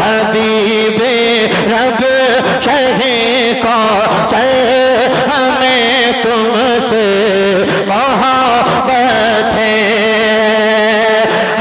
हबीबे रब शहे कौसर हमें तुमसे मोहब्बत है।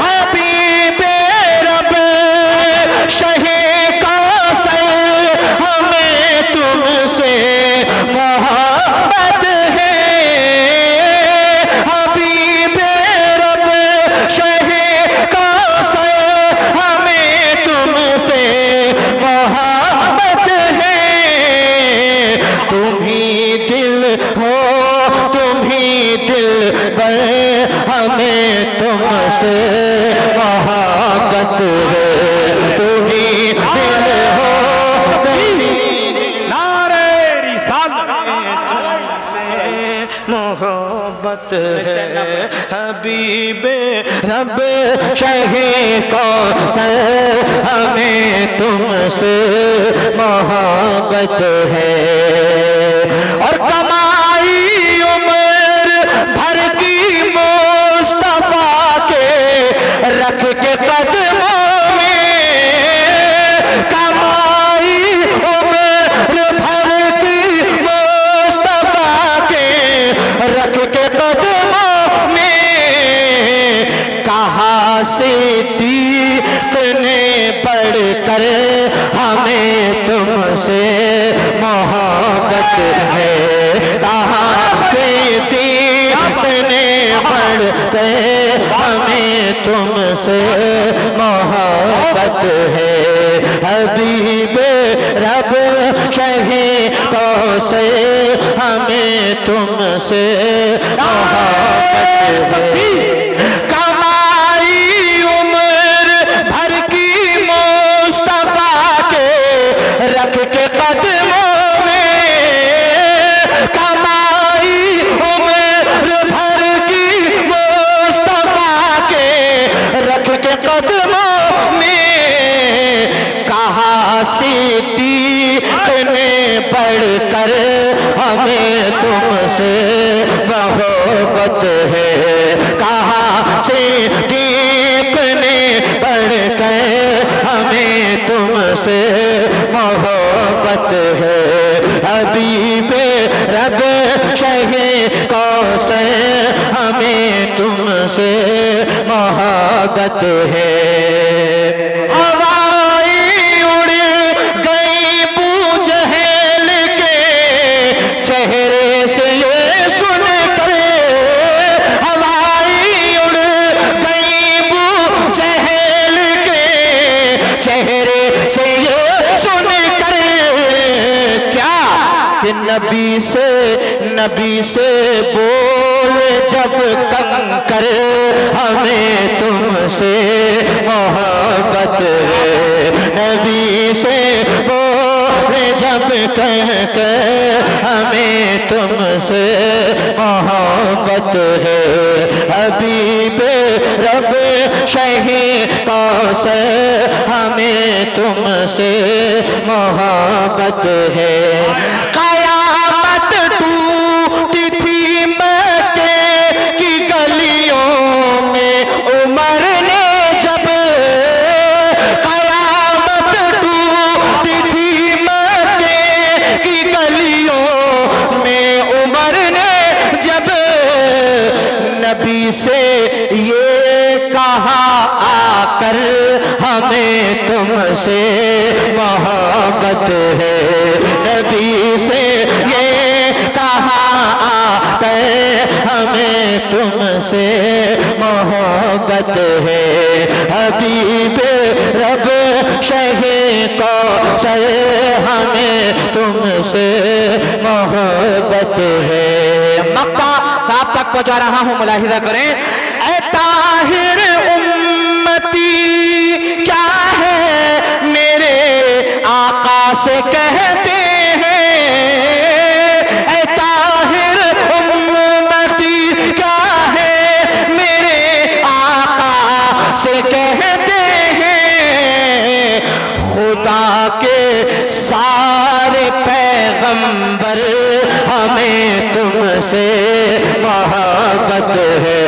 हबीबे रब शहे कौसर हमें तुमसे मोहब्बत है। हबीबे रब शहे कौसर हमें तुमसे मोहब्बत है। तुम ही दिल हो तुम ही दिल पर हमें तुमसे मोहब्बत है। तुम ही दिल हो तुम ही नारे रिसालत मोहब्बत है। हबीबे रब शहे कौसर हमें तुमसे मोहब्बत है। और कमाई उम्र भर की मुस्तफा के रख के कदमों में, कमाई उम्र भर की मुस्तफा के रख के कदमों में, कहाँ से दीक ने बढ़कर हमें तुमसे मोहब्बत है। कहाँ से दीक ने बढ़कर हमें तुमसे मोहब्बत है। हबीबे रब शहे कौसर हमें तुमसे मोहब्बत है। कमाई उम्र भर की मुस्तफा के रख के कदमों में, कमाई उम्र भर की मुस्तफा के रख के कदमों में, कहाँ से दीक ने बढ़कर हमें तुमसे मोहब्बत है। कहाँ से दीक ने बढ़कर हमें तुमसे मोहब्बत है। हबीबे रब शहे कौसर हमें तुमसे मोहब्बत है। हवाएं उड़ गई बूझ हेल के चेहरे से ये सुन कर, हवाएं उड़ गई बूझ हेल के चेहरे से ये सुन कर, क्या कि नबी से बोले जब कंकर हमें तुमसे मोहब्बत है। नबी से बोले जब कहकर हमें तुमसे मोहब्बत है। हबीबे रब शहे कौसर हमें तुमसे मोहब्बत है। कयामत टूटी थी मक्के की गलियों में उमर ने जब, कयामत टूटी थी मक्के की गलियों में उमर ने जब, नबी से ये कहा आकर हमें तुमसे मोहब्बत है। नबी से ये कहा आकर हमें तुमसे मोहब्बत है। हबीबे रब शहे कौसर हमें तुमसे मोहब्बत है। मक्का आप तक पहुंचा रहा हूं, मुलाहिजा करें। ऐ ताहिर उम्मती क्या है मेरे आका से कहते हैं, ऐ ताहिर उम्मती क्या है मेरे आका से कहते हैं। खुदा के सारे पैगंबर हमें तुमसे मोहब्बत है।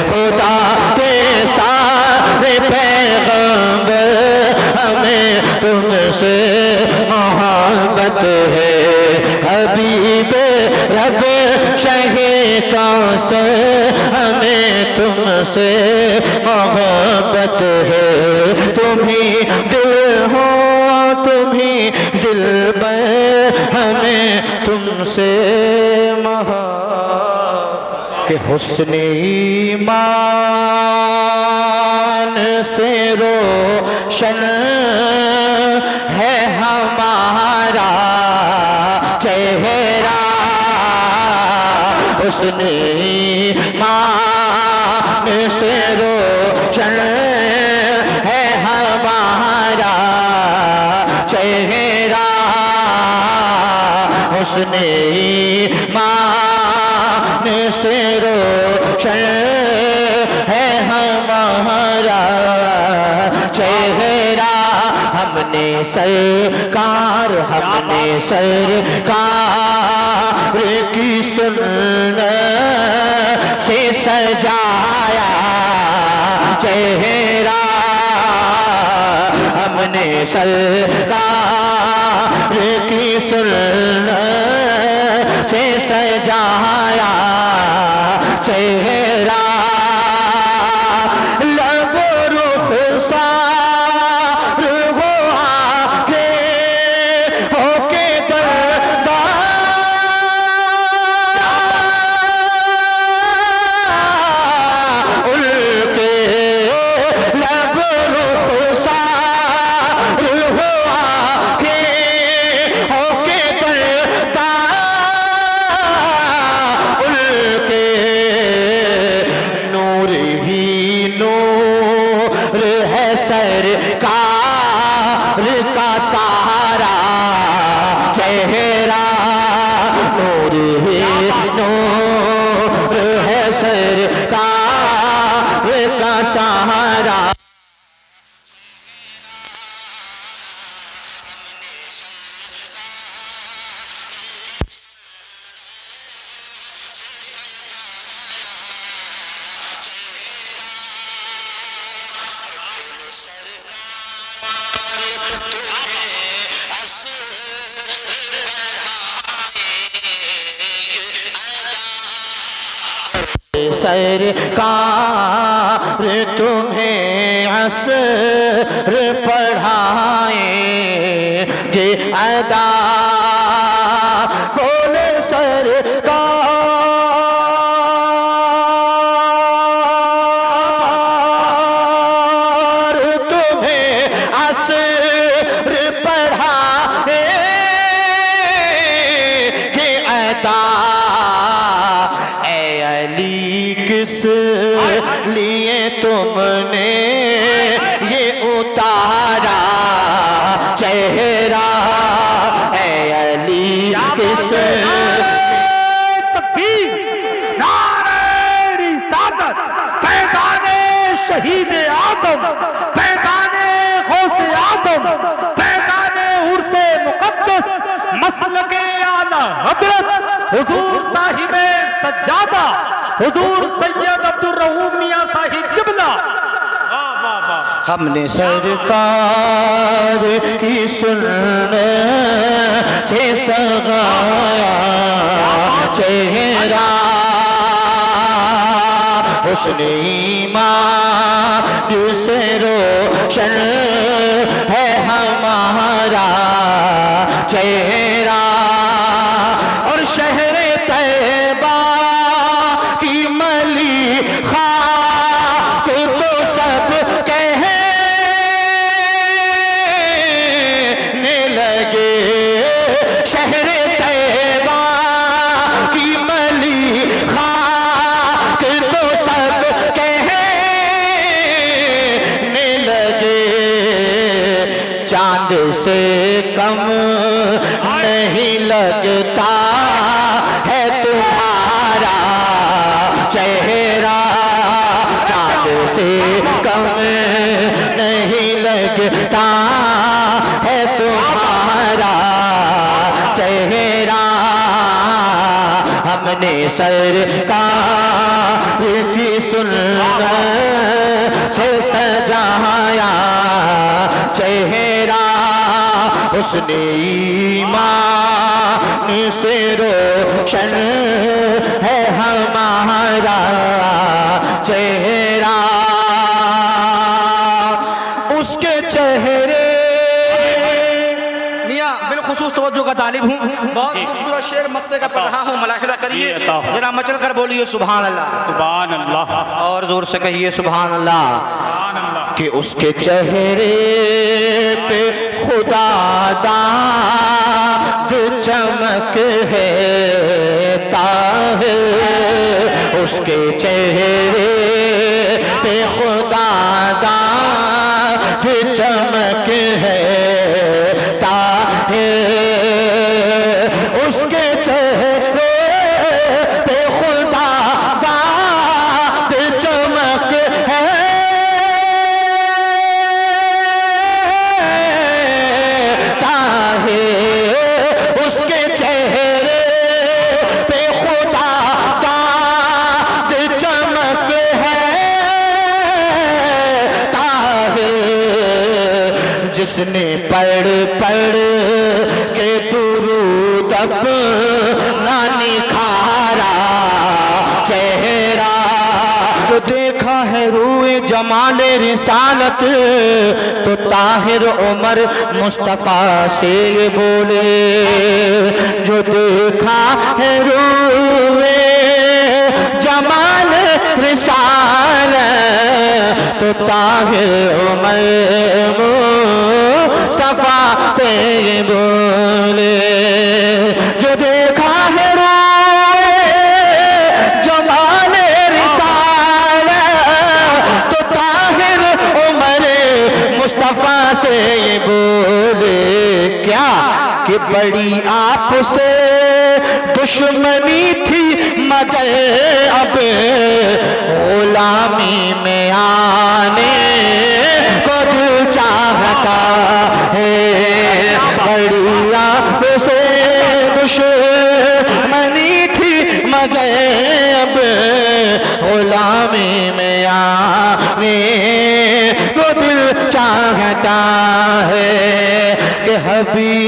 खुदा के सारे पैगंबर हमें से हमें तुमसे मोहब्बत है। तुम ही दिल हो, तुम ही दिलबर, हमें तुमसे मोहब्बत। कि हुस्न ईमान से रोशन है हमारा चेहरा, हुस्न ईमान से रोशन है हमारा चेहरा, हुस्न ईमान से रोशन है हमारा चेहरा। हमने सरकार की सुन्नत से सजाया चेहरा, हमने सरकार की सुन्नत से सजाया चेहरा। लबो रुखसार हो आके होके दरदार, उनके लब रुखसार हो आके होके दरदार, उनके नूर ही नूर है सरकार का सारा चेहरा, नूर ही नूर है सरकार का सहारा। सरकार तुम्हें असर पढ़ाएंगे अदा, बोले सरकार तुम्हें असर पढ़ाएंगे अदा। किस लिए तुमने ये उतारा चेहरा, ऐ अली किस तकबीर, नारे रिसालत, फैज़ाने शहीद आज़म, फैज़ाने गौसे आज़म, फैज़ाने उर्से मुक़द्दस, मसलके आला हज़रत हुज़ूर साहिबे सज्जादा हुजूर सैयद अब्दुल रहूम मियां साहिब किबला। हमने सरकार की सुन्नत से सजाया चेहरा, हुस्न ईमान से रोशन है हमारा चेहरा। और शहर तैयबा की मली खाक तो सब कहने लगे, शहर तैयबा की मली खाक तो सब कहने लगे, चांद से कम नहीं लगता है तुम्हारा चेहरा, चांद से कम नहीं लगता है तुम्हारा चेहरा। हमने सरकार की सुन्नत से सजाया चेहरा, हुस्ने ईमान से रोशन है हमारा चेहरा। उसके चेहरे मियाँ बिलखुसूस तवज्जो का तालिब हूँ। बहुत खूबसूरत शेर मक्ते का पढ़ रहा हूँ, मुलाहिज़ा करिए, जरा मचल कर बोलिए सुभान अल्लाह। सुभान अल्लाह। और जोर से कहिए सुभान अल्लाह। कि उसके चेहरे पे खुदा दाद चमक है ताहिर, उसके चेहरे पे खुदा दाद चमक है ताहिर, उसके चेहरे पे खुदा दाद चमक है उसके चेहरे पे खुदा दाद चमक है ताहिर, जिसने पढ़ पढ़ के दुरूद अपना निखारा चेहरा, जो देखा है रूए जमाल रिसालत तो ताहिर उमर मुस्तफ़ा से ये बोले, जो देखा है रूए जमाल रिसालत तो ताहिर उमर मुस्तफ़ा से ये बोले, जो देखा है रूए जमाल रिसालत तो ताहिर उमर मुस्तफ़ा से ये बोले, क्या कि बड़ी आपसे दुश्मनी थी मगर अब गुलामी में आने को दिल चाहता है, बड़ी आपसे दुश्मनी थी मगर अब गुलामी में आने को दिल चाहता है, कि हबीब